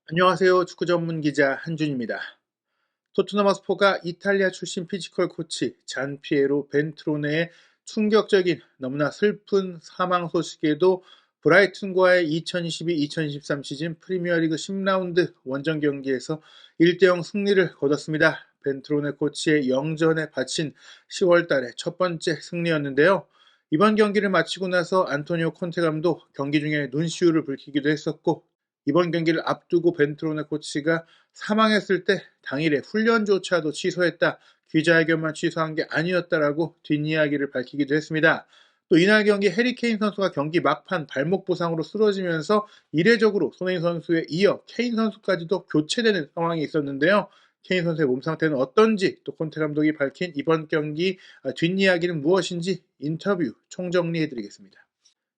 안녕하세요. 축구 전문 기자 한준입니다. 토트넘 허스퍼가 이탈리아 출신 피지컬 코치 잔 피에로 벤트로네의 충격적인 너무나 슬픈 사망 소식에도 브라이튼과의 2022-2023 시즌 프리미어리그 10라운드 원정 경기에서 1대0 승리를 거뒀습니다. 벤트로네 코치의 영전에 바친 10월 달의 첫 번째 승리였는데요. 이번 경기를 마치고 나서 안토니오 콘테 감독 경기 중에 눈시울을 붉히기도 했었고, 이번 경기를 앞두고 벤트로네 코치가 사망했을 때 당일에 훈련조차도 취소했다. 기자회견만 취소한 게 아니었다라고 뒷이야기를 밝히기도 했습니다. 또 이날 경기 해리 케인 선수가 경기 막판 발목 부상으로 쓰러지면서 이례적으로 손흥민 선수에 이어 케인 선수까지도 교체되는 상황이 있었는데요. 케인 선수의 몸 상태는 어떤지, 또 콘테 감독이 밝힌 이번 경기 뒷이야기는 무엇인지 인터뷰 총정리해드리겠습니다.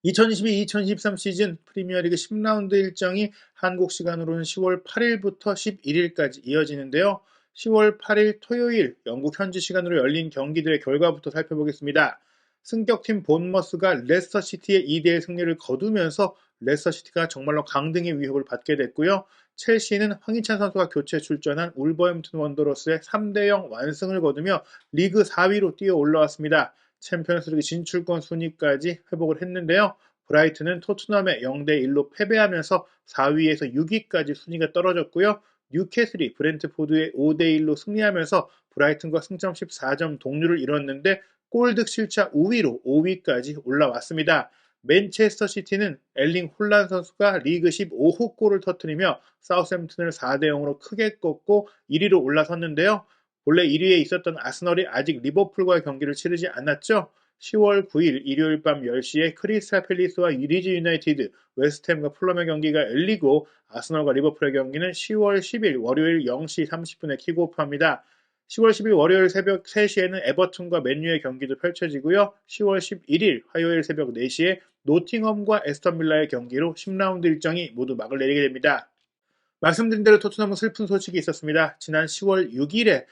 2022-2023 시즌 프리미어리그 10라운드 일정이 한국 시간으로는 10월 8일부터 11일까지 이어지는데요. 10월 8일 토요일 영국 현지 시간으로 열린 경기들의 결과부터 살펴보겠습니다. 승격팀 본머스가 레스터시티의 2대1 승리를 거두면서 레스터시티가 정말로 강등의 위협을 받게 됐고요. 첼시는 황희찬 선수가 교체 출전한 울버햄튼 원더러스의 3대0 완승을 거두며 리그 4위로 뛰어 올라왔습니다. 챔피언스리그 진출권 순위까지 회복을 했는데요. 브라이튼은 토트넘에 0대1로 패배하면서 4위에서 6위까지 순위가 떨어졌고요. 뉴캐슬이 브렌트포드에 5대1로 승리하면서 브라이튼과 승점 14점 동률을 이뤘는데 골득 실차 우위로 5위까지 올라왔습니다. 맨체스터 시티는 엘링 홀란 선수가 리그 15호 골을 터뜨리며 사우스햄튼을 4대0으로 크게 꺾고 1위로 올라섰는데요. 본래 1위에 있었던 아스널이 아직 리버풀과의 경기를 치르지 않았죠. 10월 9일 일요일 밤 10시에 크리스탈 팰리스와 리즈 유나이티드, 웨스트햄과 풀럼의 경기가 열리고 아스널과 리버풀의 경기는 10월 10일 월요일 0시 30분에 킥오프합니다. 10월 10일 월요일 새벽 3시에는 에버튼과 맨유의 경기도 펼쳐지고요. 10월 11일 화요일 새벽 4시에 노팅엄과 에스턴 빌라의 경기로 10라운드 일정이 모두 막을 내리게 됩니다. 말씀드린 대로 토트넘은 슬픈 소식이 있었습니다. 지난 10월 6일에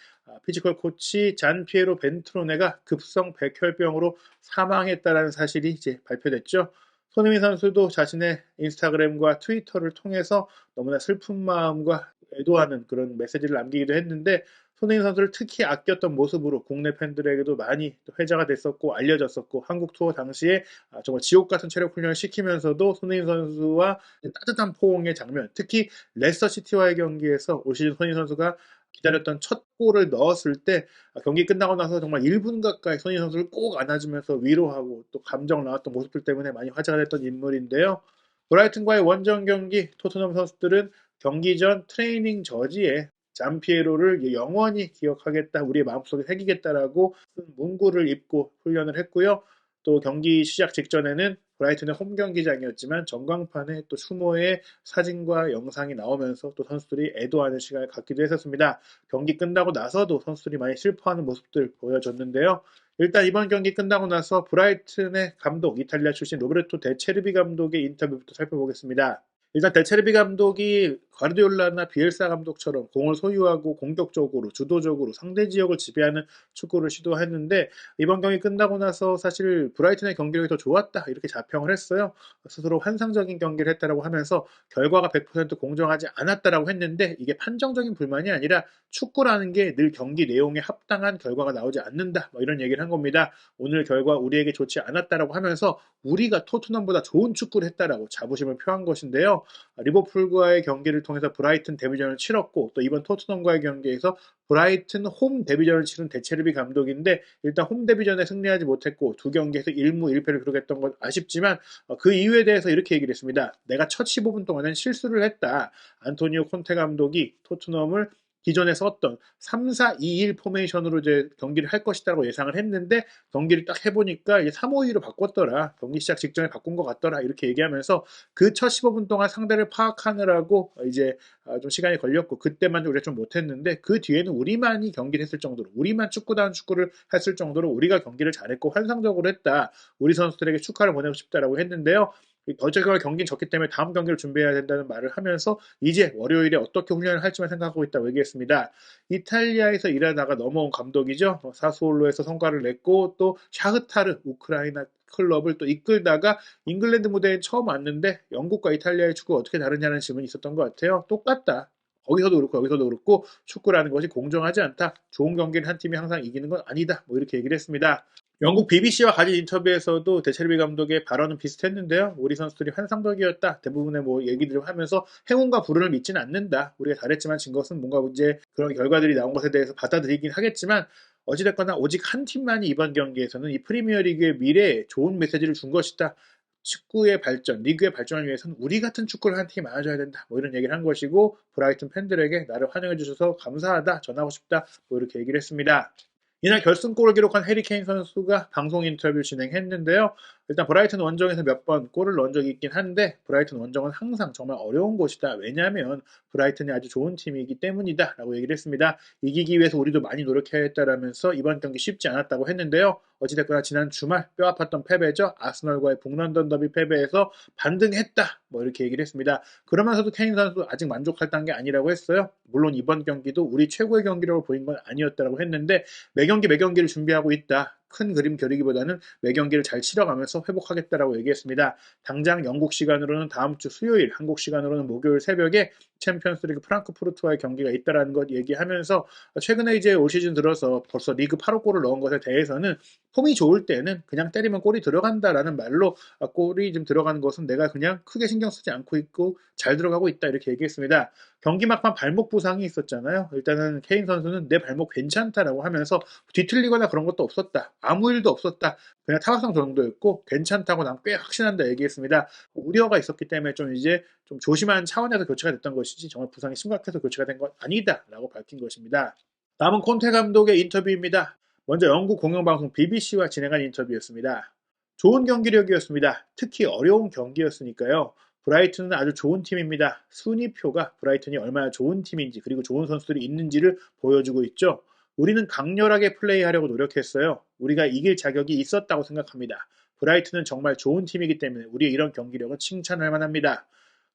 피지컬 코치 잔 피에로 벤트로네가 급성 백혈병으로 사망했다는 사실이 이제 발표됐죠. 손흥민 선수도 자신의 인스타그램과 트위터를 통해서 너무나 슬픈 마음과 애도하는 그런 메시지를 남기기도 했는데, 손흥민 선수를 특히 아꼈던 모습으로 국내 팬들에게도 많이 회자가 됐었고 알려졌었고, 한국 투어 당시에 정말 지옥 같은 체력 훈련을 시키면서도 손흥민 선수와 따뜻한 포옹의 장면, 특히 레스터 시티와의 경기에서 올 시즌 손흥민 선수가 기다렸던 첫 골을 넣었을 때 경기 끝나고 나서 정말 1분 가까이 손흥민 선수를 꼭 안아주면서 위로하고 또 감정 나왔던 모습들 때문에 많이 화제가 됐던 인물인데요. 브라이튼과의 원정 경기, 토트넘 선수들은 경기 전 트레이닝 저지에 잔피에로를 영원히 기억하겠다, 우리의 마음속에 새기겠다라고 쓴 문구를 입고 훈련을 했고요. 또 경기 시작 직전에는 브라이튼의 홈 경기장이었지만 전광판에 또 추모의 사진과 영상이 나오면서 또 선수들이 애도하는 시간을 갖기도 했었습니다. 경기 끝나고 나서도 선수들이 많이 슬퍼하는 모습들 보여줬는데요. 일단 이번 경기 끝나고 나서 브라이튼의 감독, 이탈리아 출신 로베르토 데체르비 감독의 인터뷰부터 살펴보겠습니다. 일단 데체르비 감독이 과르디올라나 비엘사 감독처럼 공을 소유하고 공격적으로 주도적으로 상대 지역을 지배하는 축구를 시도했는데, 이번 경기 끝나고 나서 사실 브라이튼의 경기력이 더 좋았다 이렇게 자평을 했어요. 스스로 환상적인 경기를 했다라고 하면서 결과가 100% 공정하지 않았다라고 했는데, 이게 판정적인 불만이 아니라 축구라는 게 늘 경기 내용에 합당한 결과가 나오지 않는다, 이런 얘기를 한 겁니다. 오늘 결과 우리에게 좋지 않았다라고 하면서 우리가 토트넘보다 좋은 축구를 했다라고 자부심을 표한 것인데요. 리버풀과의 경기를 통해서 브라이튼 데뷔전을 치렀고, 또 이번 토트넘과의 경기에서 브라이튼 홈 데뷔전을 치른 데체르비 감독인데, 일단 홈 데뷔전에 승리하지 못했고 두 경기에서 1무 1패를 기록했던 건 아쉽지만 그 이유에 대해서 이렇게 얘기를 했습니다. 내가 첫 15분 동안은 실수를 했다. 안토니오 콘테 감독이 토트넘을 기존에 썼던 3-4-2-1 포메이션으로 이제 경기를 할 것이라고 예상을 했는데, 경기를 딱 해보니까 이제 3-5-2로 바꿨더라. 경기 시작 직전에 바꾼 것 같더라. 이렇게 얘기하면서 그 첫 15분 동안 상대를 파악하느라고 이제 좀 시간이 걸렸고, 그때만 우리가 좀 못했는데, 그 뒤에는 우리만이 경기를 했을 정도로, 우리만 축구다운 축구를 했을 정도로 우리가 경기를 잘했고 환상적으로 했다. 우리 선수들에게 축하를 보내고 싶다라고 했는데요. 어쨌거나 경기는 졌기 때문에 다음 경기를 준비해야 된다는 말을 하면서 이제 월요일에 어떻게 훈련을 할지만 생각하고 있다고 얘기했습니다. 이탈리아에서 일하다가 넘어온 감독이죠. 사스올로에서 성과를 냈고, 또 샤흐타르 우크라이나 클럽을 또 이끌다가 잉글랜드 무대에 처음 왔는데 영국과 이탈리아의 축구가 어떻게 다르냐는 질문이 있었던 것 같아요. 똑같다. 거기서도 그렇고 여기서도 그렇고 축구라는 것이 공정하지 않다. 좋은 경기를 한 팀이 항상 이기는 건 아니다. 뭐 이렇게 얘기를 했습니다. 영국 BBC와 가진 인터뷰에서도 데체르비 감독의 발언은 비슷했는데요. 우리 선수들이 환상적이었다. 대부분의 뭐 얘기들을 하면서 행운과 불운을 믿지는 않는다. 우리가 잘했지만 진 것은 뭔가 이제 그런 결과들이 나온 것에 대해서 받아들이긴 하겠지만 어찌됐거나 오직 한 팀만이 이번 경기에서는 이 프리미어리그의 미래에 좋은 메시지를 준 것이다. 축구의 발전, 리그의 발전을 위해서는 우리 같은 축구를 한 팀이 많아져야 된다. 뭐 이런 얘기를 한 것이고 브라이튼 팬들에게 나를 환영해 주셔서 감사하다. 전하고 싶다. 뭐 이렇게 얘기를 했습니다. 이날 결승골을 기록한 해리 케인 선수가 방송 인터뷰 진행했는데요. 일단 브라이튼 원정에서 몇 번 골을 넣은 적이 있긴 한데 브라이튼 원정은 항상 정말 어려운 곳이다. 왜냐하면 브라이튼이 아주 좋은 팀이기 때문이다 라고 얘기를 했습니다. 이기기 위해서 우리도 많이 노력해야 했다라면서 이번 경기 쉽지 않았다고 했는데요. 어찌됐거나 지난 주말 뼈아팠던 패배죠. 아스널과의 북런던 더비 패배에서 반등했다. 뭐 이렇게 얘기를 했습니다. 그러면서도 케인 선수 아직 만족할 단계 아니라고 했어요. 물론 이번 경기도 우리 최고의 경기라고 보인 건 아니었다고 했는데 매 경기를 준비하고 있다. 큰 그림 그리기보다는 매 경기를 잘 치러가면서 회복하겠다라고 얘기했습니다. 당장 영국 시간으로는 다음 주 수요일, 한국 시간으로는 목요일 새벽에 챔피언스리그 프랑크푸르트와의 경기가 있다라는 것 얘기하면서 최근에 이제 올 시즌 들어서 벌써 리그 8호 골을 넣은 것에 대해서는 폼이 좋을 때는 그냥 때리면 골이 들어간다라는 말로 골이 좀 들어가는 것은 내가 그냥 크게 신경 쓰지 않고 있고 잘 들어가고 있다 이렇게 얘기했습니다. 경기 막판 발목 부상이 있었잖아요. 일단은 케인 선수는 내 발목 괜찮다라고 하면서 뒤틀리거나 그런 것도 없었다. 아무 일도 없었다. 그냥 타박상 정도였고 괜찮다고 난 꽤 확신한다 얘기했습니다. 우려가 있었기 때문에 좀 이제 좀 조심한 차원에서 교체가 됐던 것이지 정말 부상이 심각해서 교체가 된 건 아니다라고 밝힌 것입니다. 다음은 콘테 감독의 인터뷰입니다. 먼저 영국 공영방송 BBC와 진행한 인터뷰였습니다. 좋은 경기력이었습니다. 특히 어려운 경기였으니까요. 브라이튼은 아주 좋은 팀입니다. 순위표가 브라이튼이 얼마나 좋은 팀인지 그리고 좋은 선수들이 있는지를 보여주고 있죠. 우리는 강렬하게 플레이하려고 노력했어요. 우리가 이길 자격이 있었다고 생각합니다. 브라이튼은 정말 좋은 팀이기 때문에 우리의 이런 경기력은 칭찬할 만합니다.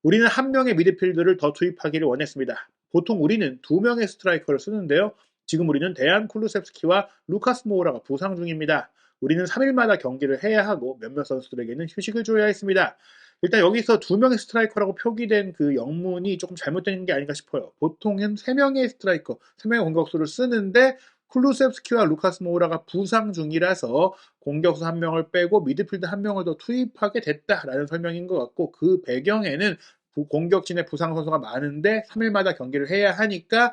우리는 한 명의 미드필더를 더 투입하기를 원했습니다. 보통 우리는 두 명의 스트라이커를 쓰는데요. 지금 우리는 데안 쿨루셉스키와 루카스 모우라가 부상 중입니다. 우리는 3일마다 경기를 해야 하고 몇몇 선수들에게는 휴식을 줘야 했습니다. 일단 여기서 두 명의 스트라이커라고 표기된 그 영문이 조금 잘못된 게 아닌가 싶어요. 보통은 세 명의 스트라이커, 세 명의 공격수를 쓰는데 쿨루셉스키와 루카스 모우라가 부상 중이라서 공격수 한 명을 빼고 미드필더 한 명을 더 투입하게 됐다라는 설명인 것 같고 그 배경에는 공격진의 부상 선수가 많은데 3일마다 경기를 해야 하니까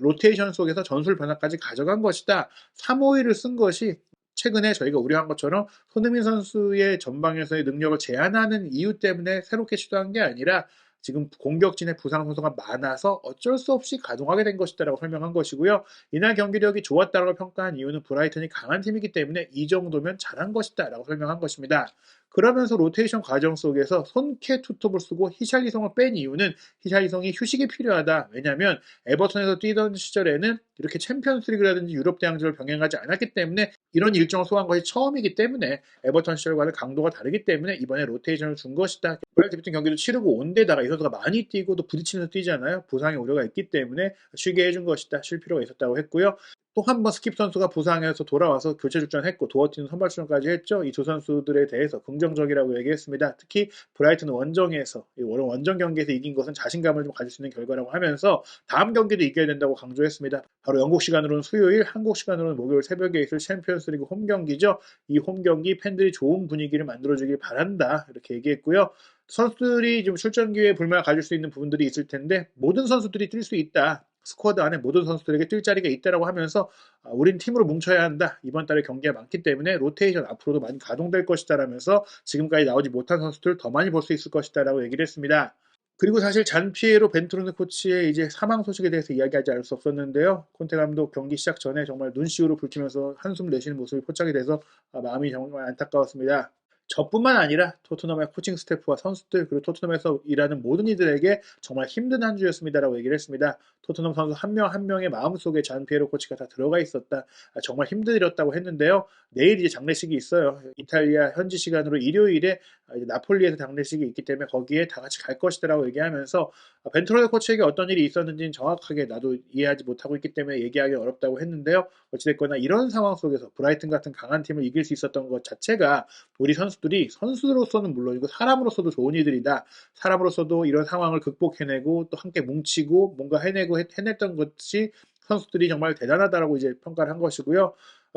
로테이션 속에서 전술 변화까지 가져간 것이다. 3-5-1을 쓴 것이 최근에 저희가 우려한 것처럼 손흥민 선수의 전방에서의 능력을 제한하는 이유 때문에 새롭게 시도한 게 아니라 지금 공격진의 부상 선수가 많아서 어쩔 수 없이 가동하게 된 것이다라고 설명한 것이고요. 이날 경기력이 좋았다라고 평가한 이유는 브라이튼이 강한 팀이기 때문에 이 정도면 잘한 것이다라고 설명한 것입니다. 그러면서 로테이션 과정 속에서 손케 투톱을 쓰고 히샬리송을 뺀 이유는 히샬리송이 휴식이 필요하다. 왜냐하면 에버턴에서 뛰던 시절에는 이렇게 챔피언스리그라든지 유럽 대항전을 병행하지 않았기 때문에 이런 일정을 소화한 것이 처음이기 때문에 에버턴 시절과는 강도가 다르기 때문에 이번에 로테이션을 준 것이다. 브라이튼 경기도 치르고 온 데다가 이 선수가 많이 뛰고 또 부딪히면서 뛰잖아요. 부상의 우려가 있기 때문에 쉬게 해준 것이다. 쉴 필요가 있었다고 했고요. 또 한 번 스킵 선수가 부상해서 돌아와서 교체 출전했고 도어티는 선발 출전까지 했죠. 이 두 선수들에 대해서 긍정적이라고 얘기했습니다. 특히 브라이튼 원정에서 원정 경기에서 이긴 것은 자신감을 좀 가질 수 있는 결과라고 하면서 다음 경기도 이겨야 된다고 강조했습니다. 바로 영국 시간으로는 수요일, 한국 시간으로는 목요일 새벽에 있을 챔피언스리그 홈 경기죠. 이 홈 경기 팬들이 좋은 분위기를 만들어주길 바란다 이렇게 얘기했고요. 선수들이 좀 출전 기회에 불만을 가질 수 있는 부분들이 있을 텐데 모든 선수들이 뛸 수 있다. 스쿼드 안에 모든 선수들에게 뛸 자리가 있다라고 하면서 우린 팀으로 뭉쳐야 한다. 이번 달에 경기가 많기 때문에 로테이션 앞으로도 많이 가동될 것이다라면서 지금까지 나오지 못한 선수들 더 많이 볼 수 있을 것이다라고 얘기를 했습니다. 그리고 사실 잔피에로 벤투르네 코치의 이제 사망 소식에 대해서 이야기하지 않을 수 없었는데요. 콘테 감독 경기 시작 전에 정말 눈시울을 붉히면서 한숨 내쉬는 모습이 포착이 돼서 마음이 정말 안타까웠습니다. 저뿐만 아니라 토트넘의 코칭 스태프와 선수들 그리고 토트넘에서 일하는 모든 이들에게 정말 힘든 한 주였습니다라고 얘기를 했습니다. 토트넘 선수 한 명 한 명의 마음속에 잔 피에로 코치가 다 들어가 있었다. 정말 힘들었다고 했는데요. 내일 이제 장례식이 있어요. 이탈리아 현지 시간으로 일요일에 이제 나폴리에서 장례식이 있기 때문에 거기에 다 같이 갈 것이다라고 얘기하면서 벤트로네 코치에게 어떤 일이 있었는지는 정확하게 나도 이해하지 못하고 있기 때문에 얘기하기 어렵다고 했는데요. 어찌됐거나 이런 상황 속에서 브라이튼 같은 강한 팀을 이길 수 있었던 것 자체가 우리 선수들이 선수로서는 물론이고 사람으로서도 좋은 이들이다. 사람으로서도 이런 상황을 극복해내고 또 함께 뭉치고 뭔가 해냈던 것이 선수들이 정말 대단하다라고 이제 평가를 한 것이고요.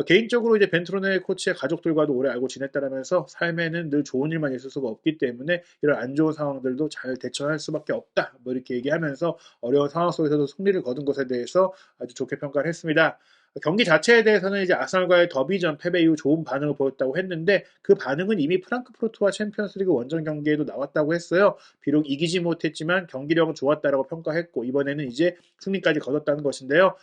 개인적으로 이제 벤트로네 코치의 가족들과도 오래 알고 지냈다라면서 삶에는 늘 좋은 일만 있을 수가 없기 때문에 이런 안 좋은 상황들도 잘 대처할 수밖에 없다. 뭐 이렇게 얘기하면서 어려운 상황 속에서도 승리를 거둔 것에 대해서 아주 좋게 평가를 했습니다. 경기 자체에 대해서는 이제 아스널과의 더비전 패배 이후 좋은 반응을 보였다고 했는데 그 반응은 이미 프랑크푸르트와 챔피언스리그 원정 경기에도 나왔다고 했어요. 비록 이기지 못했지만 경기력은 좋았다라고 평가했고 이번에는 이제 승리까지 거뒀다는 것인데요.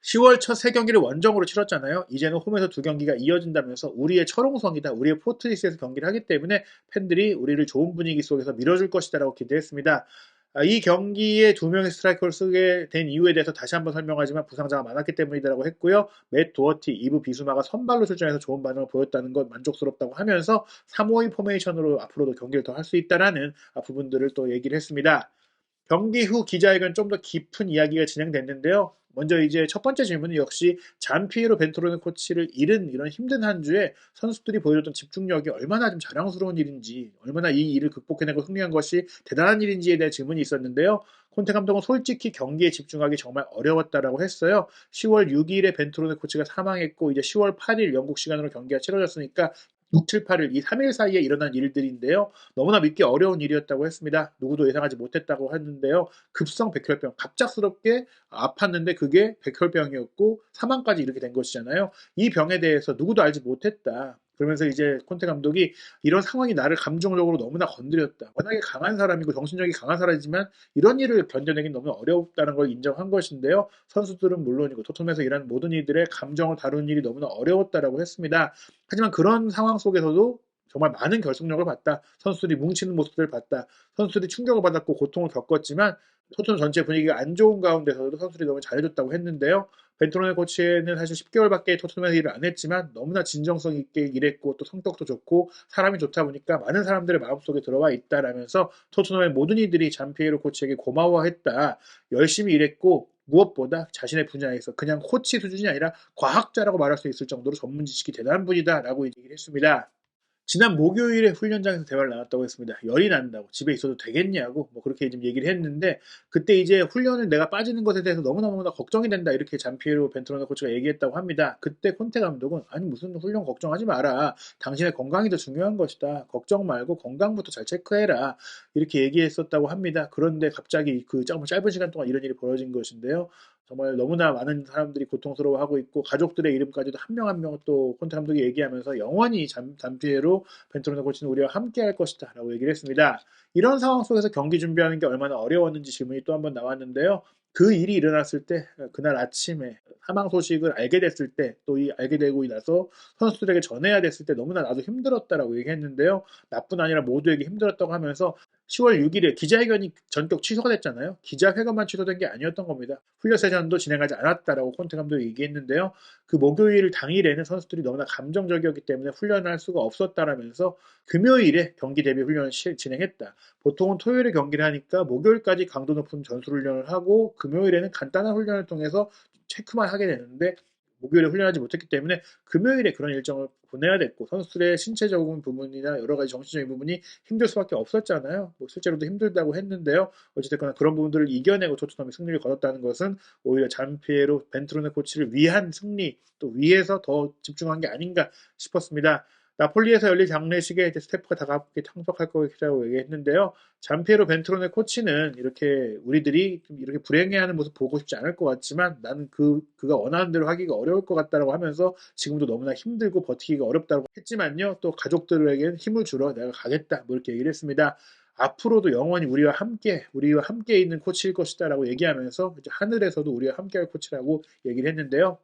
10월 첫 세 경기를 원정으로 치렀잖아요. 이제는 홈에서 두 경기가 이어진다면서 우리의 철옹성이다. 우리의 포트리스에서 경기를 하기 때문에 팬들이 우리를 좋은 분위기 속에서 밀어줄 것이다라고 기대했습니다. 이 경기에 두 명의 스트라이커를 쓰게 된 이유에 대해서 다시 한번 설명하지만 부상자가 많았기 때문이라고 했고요. 맷 도어티, 이브 비수마가 선발로 출전해서 좋은 반응을 보였다는 것 만족스럽다고 하면서 3-5-2 포메이션으로 앞으로도 경기를 더 할 수 있다라는 부분들을 또 얘기를 했습니다. 경기 후 기자회견 좀 더 깊은 이야기가 진행됐는데요. 먼저 이제 첫 번째 질문은 역시 잔 피에로 벤토로네 코치를 잃은 이런 힘든 한 주에 선수들이 보여줬던 집중력이 얼마나 좀 자랑스러운 일인지, 얼마나 이 일을 극복해내고 승리한 것이 대단한 일인지에 대한 질문이 있었는데요. 콘테 감독은 솔직히 경기에 집중하기 정말 어려웠다라고 했어요. 10월 6일에 벤토로네 코치가 사망했고 이제 10월 8일 영국 시간으로 경기가 치러졌으니까 6, 7, 8일 이 3일 사이에 일어난 일들인데요. 너무나 믿기 어려운 일이었다고 했습니다. 누구도 예상하지 못했다고 했는데요. 급성 백혈병, 갑작스럽게 아팠는데 그게 백혈병이었고 사망까지 이렇게 된 것이잖아요. 이 병에 대해서 누구도 알지 못했다. 그러면서 이제 콘테 감독이 이런 상황이 나를 감정적으로 너무나 건드렸다. 워낙에 강한 사람이고 정신력이 강한 사람이지만 이런 일을 견뎌내긴 너무 어렵다는 걸 인정한 것인데요. 선수들은 물론이고 토트넘에서 일하는 모든 이들의 감정을 다루는 일이 너무나 어려웠다라고 했습니다. 하지만 그런 상황 속에서도 정말 많은 결속력을 봤다. 선수들이 뭉치는 모습들을 봤다. 선수들이 충격을 받았고 고통을 겪었지만 토트넘 전체 분위기가 안 좋은 가운데서도 선수들이 너무 잘해줬다고 했는데요. 벤토로네 코치는 사실 10개월밖에 토트넘에서 일을 안 했지만 너무나 진정성 있게 일했고 또 성격도 좋고 사람이 좋다 보니까 많은 사람들의 마음속에 들어와 있다라면서 토트넘의 모든 이들이 잔피에로 코치에게 고마워했다. 열심히 일했고 무엇보다 자신의 분야에서 그냥 코치 수준이 아니라 과학자라고 말할 수 있을 정도로 전문 지식이 대단한 분이다라고 얘기를 했습니다. 지난 목요일에 훈련장에서 대화를 나눴다고 했습니다. 열이 난다고 집에 있어도 되겠냐고 뭐 그렇게 좀 얘기를 했는데 그때 이제 훈련을 내가 빠지는 것에 대해서 너무너무나 걱정이 된다 이렇게 잔피에로 벤트로네 코치가 얘기했다고 합니다. 그때 콘테 감독은 아니 무슨 훈련 걱정하지 마라. 당신의 건강이 더 중요한 것이다. 걱정 말고 건강부터 잘 체크해라. 이렇게 얘기했었다고 합니다. 그런데 갑자기 그 짧은 시간 동안 이런 일이 벌어진 것인데요. 정말 너무나 많은 사람들이 고통스러워하고 있고 가족들의 이름까지도 한 명 한 명 또 콘테 감독이 얘기하면서 영원히 잔피에로 벤토로네 코치는 우리와 함께 할 것이다 라고 얘기를 했습니다. 이런 상황 속에서 경기 준비하는 게 얼마나 어려웠는지 질문이 또 한 번 나왔는데요. 그 일이 일어났을 때 그날 아침에 사망 소식을 알게 됐을 때 또 알게 되고 나서 선수들에게 전해야 됐을 때 너무나 나도 힘들었다라고 얘기했는데요. 나뿐 아니라 모두에게 힘들었다고 하면서 10월 6일에 기자회견이 전격 취소가 됐잖아요. 기자회견만 취소된 게 아니었던 겁니다. 훈련 세션도 진행하지 않았다라고 콘테 감독이 얘기했는데요. 그 목요일 당일에는 선수들이 너무나 감정적이었기 때문에 훈련을 할 수가 없었다라면서 금요일에 경기 대비 훈련을 진행했다. 보통은 토요일에 경기를 하니까 목요일까지 강도 높은 전술훈련을 하고 금요일에는 간단한 훈련을 통해서 체크만 하게 되는데 목요일에 훈련하지 못했기 때문에 금요일에 그런 일정을 보내야 됐고 선수들의 신체적인 부분이나 여러 가지 정신적인 부분이 힘들 수밖에 없었잖아요. 뭐 실제로도 힘들다고 했는데요. 어찌됐거나 그런 부분들을 이겨내고 토트넘이 승리를 거뒀다는 것은 오히려 잔피에로 벤트로네 코치를 위한 승리 또 위해서 더 집중한 게 아닌가 싶었습니다. 나폴리에서 열릴 장례식에 이제 스태프가 다 함께 참석할 것이라고 얘기했는데요. 잔피에로 벤트로네 코치는 이렇게 우리들이 좀 이렇게 불행해하는 모습 보고 싶지 않을 것 같지만 나는 그가 원하는 대로 하기가 어려울 것 같다라고 하면서 지금도 너무나 힘들고 버티기가 어렵다고 했지만요. 또 가족들에게는 힘을 주러 내가 가겠다. 뭐 이렇게 얘기를 했습니다. 앞으로도 영원히 우리와 함께 있는 코치일 것이다라고 얘기하면서 이제 하늘에서도 우리와 함께할 코치라고 얘기를 했는데요.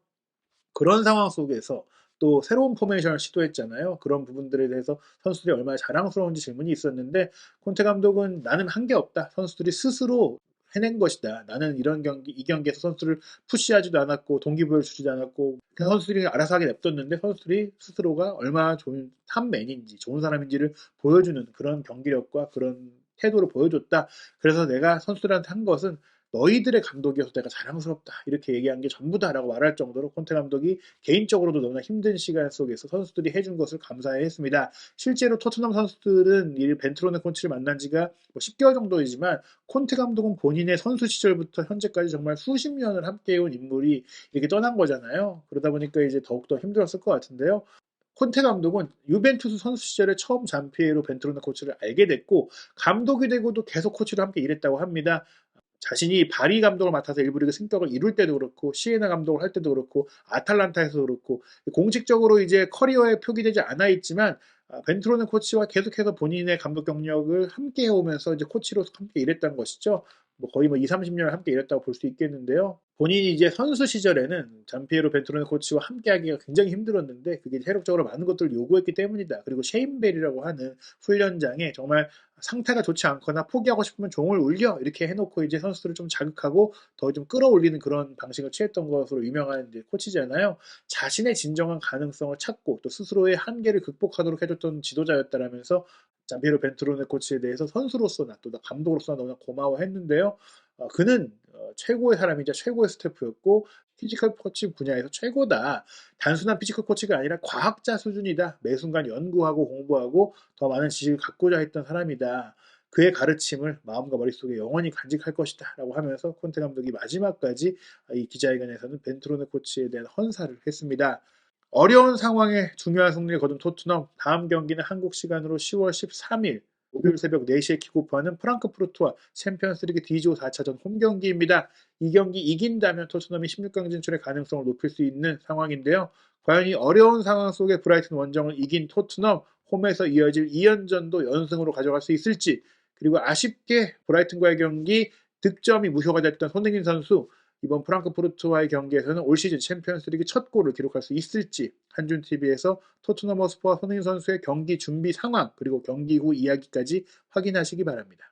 그런 상황 속에서 또 새로운 포메이션을 시도했잖아요. 그런 부분들에 대해서 선수들이 얼마나 자랑스러운지 질문이 있었는데 콘테 감독은 나는 한 게 없다. 선수들이 스스로 해낸 것이다. 나는 이런 경기, 이 경기에서 선수를 푸시하지도 않았고 동기부여를 주지도 않았고 그냥 선수들이 알아서 하게 냅뒀는데 선수들이 스스로가 얼마나 좋은 탑맨인지 좋은 사람인지를 보여주는 그런 경기력과 그런 태도를 보여줬다. 그래서 내가 선수들한테 한 것은 너희들의 감독이어서 내가 자랑스럽다. 이렇게 얘기한 게 전부다라고 말할 정도로 콘테 감독이 개인적으로도 너무나 힘든 시간 속에서 선수들이 해준 것을 감사해 했습니다. 실제로 토트넘 선수들은 이 벤트로네 코치를 만난 지가 10개월 정도이지만 콘테 감독은 본인의 선수 시절부터 현재까지 정말 수십 년을 함께해온 인물이 이렇게 떠난 거잖아요. 그러다 보니까 이제 더욱더 힘들었을 것 같은데요. 콘테 감독은 유벤투스 선수 시절에 처음 잔피에로 벤트로네 코치를 알게 됐고 감독이 되고도 계속 코치로 함께 일했다고 합니다. 자신이 바리 감독을 맡아서 일부 리그 승격을 이룰 때도 그렇고 시에나 감독을 할 때도 그렇고 아탈란타에서도 그렇고 공식적으로 이제 커리어에 표기되지 않아 있지만 벤트로네 코치와 계속해서 본인의 감독 경력을 함께 해오면서 이제 코치로서 함께 일했다는 것이죠. 뭐 거의 뭐 2, 30년을 함께 일했다고 볼 수 있겠는데요. 본인이 이제 선수 시절에는 잔피에로 벤트로네 코치와 함께 하기가 굉장히 힘들었는데 그게 체력적으로 많은 것들을 요구했기 때문이다. 그리고 셰인벨이라고 하는 훈련장에 정말 상태가 좋지 않거나 포기하고 싶으면 종을 울려 이렇게 해놓고 이제 선수들을 좀 자극하고 더 좀 끌어올리는 그런 방식을 취했던 것으로 유명한 이제 코치잖아요. 자신의 진정한 가능성을 찾고 또 스스로의 한계를 극복하도록 해줬던 지도자였다라면서 잠피에로 벤트로네 코치에 대해서 선수로서나 또 감독으로서나 너무나 고마워했는데요. 그는 최고의 사람이자 최고의 스태프였고 피지컬 코치 분야에서 최고다. 단순한 피지컬 코치가 아니라 과학자 수준이다. 매 순간 연구하고 공부하고 더 많은 지식을 갖고자 했던 사람이다. 그의 가르침을 마음과 머릿속에 영원히 간직할 것이다. 라고 하면서 콘테 감독이 마지막까지 이 기자회견에서는 벤트로네 코치에 대한 헌사를 했습니다. 어려운 상황에 중요한 승리를 거둔 토트넘 다음 경기는 한국 시간으로 10월 13일 목요일 새벽 4시에 킥오프하는 프랑크푸르트와 챔피언스리그 D조 4차전 홈경기입니다. 이 경기 이긴다면 토트넘이 16강 진출의 가능성을 높일 수 있는 상황인데요. 과연 이 어려운 상황 속에 브라이튼 원정을 이긴 토트넘 홈에서 이어질 2연전도 연승으로 가져갈 수 있을지 그리고 아쉽게 브라이튼과의 경기 득점이 무효가 됐던 손흥민 선수 이번 프랑크푸르트와의 경기에서는 올 시즌 챔피언스리그 첫 골을 기록할 수 있을지 한준TV에서 토트넘 허스퍼와 손흥민 선수의 경기 준비 상황 그리고 경기 후 이야기까지 확인하시기 바랍니다.